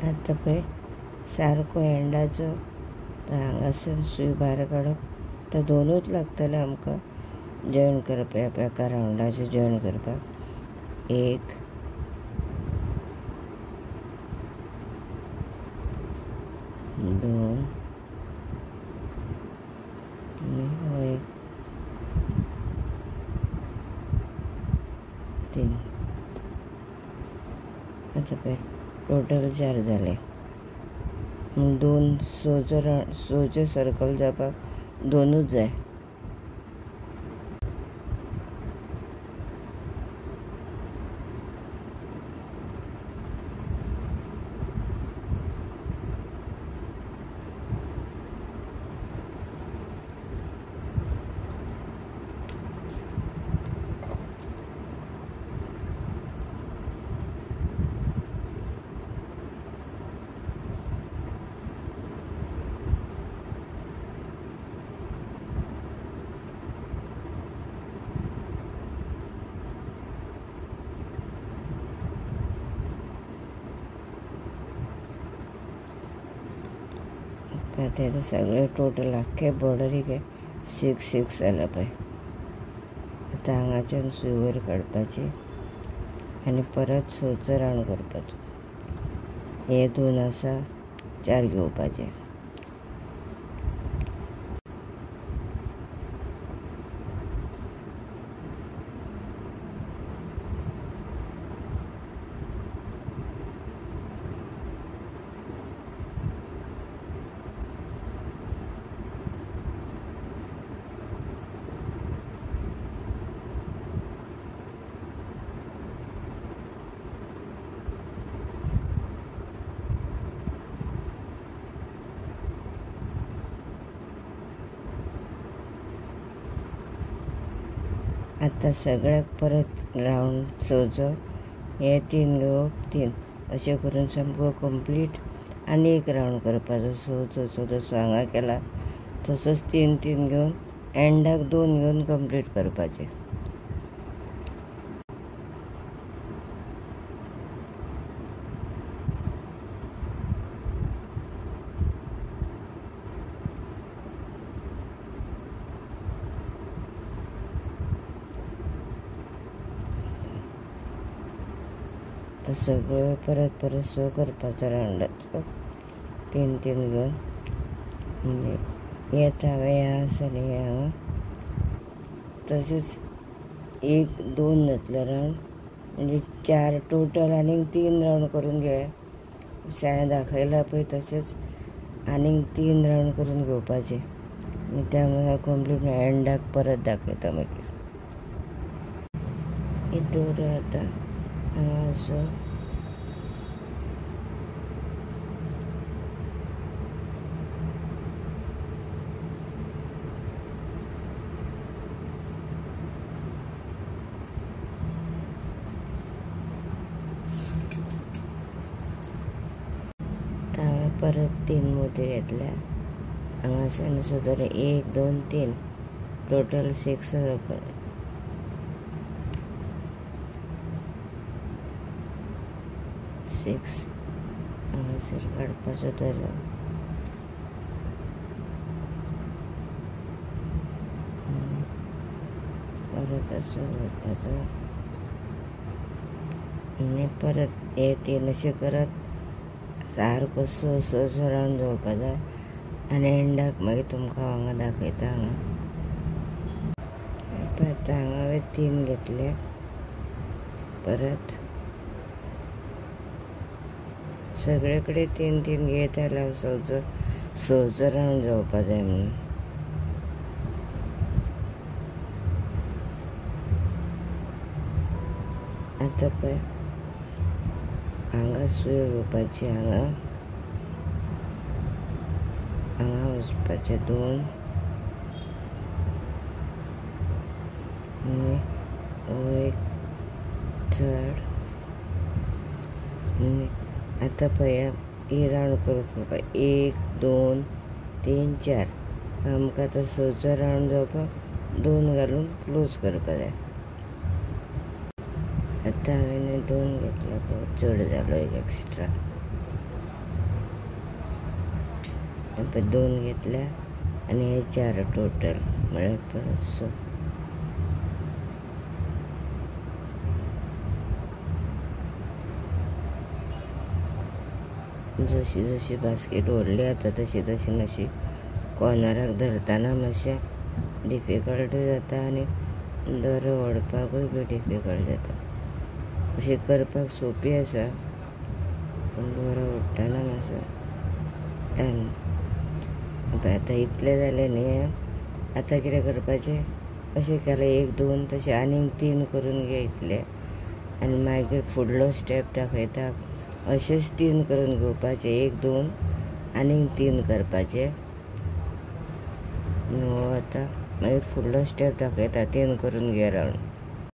आतां पळय सारको एंडाचो हांगासून सूय भायर काडप तो दोनूच लागतले आमकां जॉयन करप एका रावंडाचे जॉयन करपाक. एक दोन आनी एक तीन. आतां पळय टोटल 4 जाले. दोन सोचे सर्कल जावपाक दोनूच जाय. ते सगळे टोटल आख्खे बॉर्डरीक 6 जाला पळय. आतां हांगाच्यान सूय वयर काडपाची आनी परत 6चो रावंड करपाचो. हे 2 आसा 4 घेवपाचे. आतां सगळ्याक परत रावंड 6चो हे 3 घेवप 3 अशें करून सामको कंप्लीट आनी एक रावंड करपाचो. 6चो जसो हांगा केला तसोच 3 घेवन एंडाक 2 घेवन कंप्लीट करपाचें. तो सगळो परत सो करपाचो रावंडाचो 3 घेवन. म्हणजे येता हांवें आसा न्ही हांगा तशेंच 1 2 जातलो रावंड म्हणजे 4 टोटल आनीक 3 रावंड करून घेवया. अशें हांवें दाखयलां पळय तशेंच आनीक 3 रावंड करून घेवपाचे. त्या हांगा कंप्लीट एंडाक परत दाखयता मागीर. ही दोर आतां हांगा असो हांवें परत 3 मोती घेतल्या. हांगासान सुद्दां 1 2 3 टोटल 6 जावपाक. 6 हांगासर काडपाचो दोरो. परत असो करपाचो आनी परत हे 3 अशें करत सारको 6 रावंड जावपाचो आनी एंडाक मागीर तुमकां हांगा दाखयता. आतां हांगा हांवें 3 घेतले. परत सगळे कडेन 3 घेत आयल्यार 6चो रावंड जावपा जाय म्हणून. आतां पळय हांगा सूय घेवपाची. हांगा वचपाचे 2 आनी वयर चड. आतां पळया ही रावंड करपा 1 2 3 4. आमकां आतां 6चो रावंड जावपाक 2 घालून क्लोज करपा जाय. आतां हांवें 2 घेतला पळय चड जालो एक एक्स्ट्रा. पळय 2 घेतल्या आनी हे 4 टोटल म्हळ्यार परत 6. जशी जशी बास्केट व्हडली जाता तशी तशी मातशी कॉर्नराक धरतना मातशें डिफिकल्टूय जाता आनी दोरो ओडपाकूय बी डिफिकल्ट जाता. अशी करपाक सोंपी आसा पूण दोरो ओडटाना मातसो टायम. आतां इतलें जालें न्ही. आतां कितें करपाचें, अशें केलें 1-2 तशें आनीक 3 करून घे इतले आनी मागीर फुडलो स्टेप दाखयता अशेंच 3 करून घेवपाचे. 1-2 आनीक 3 करपाचे न्हू. आतां मागीर फुडलो स्टेप दाखयता 3 करून घे रावंड.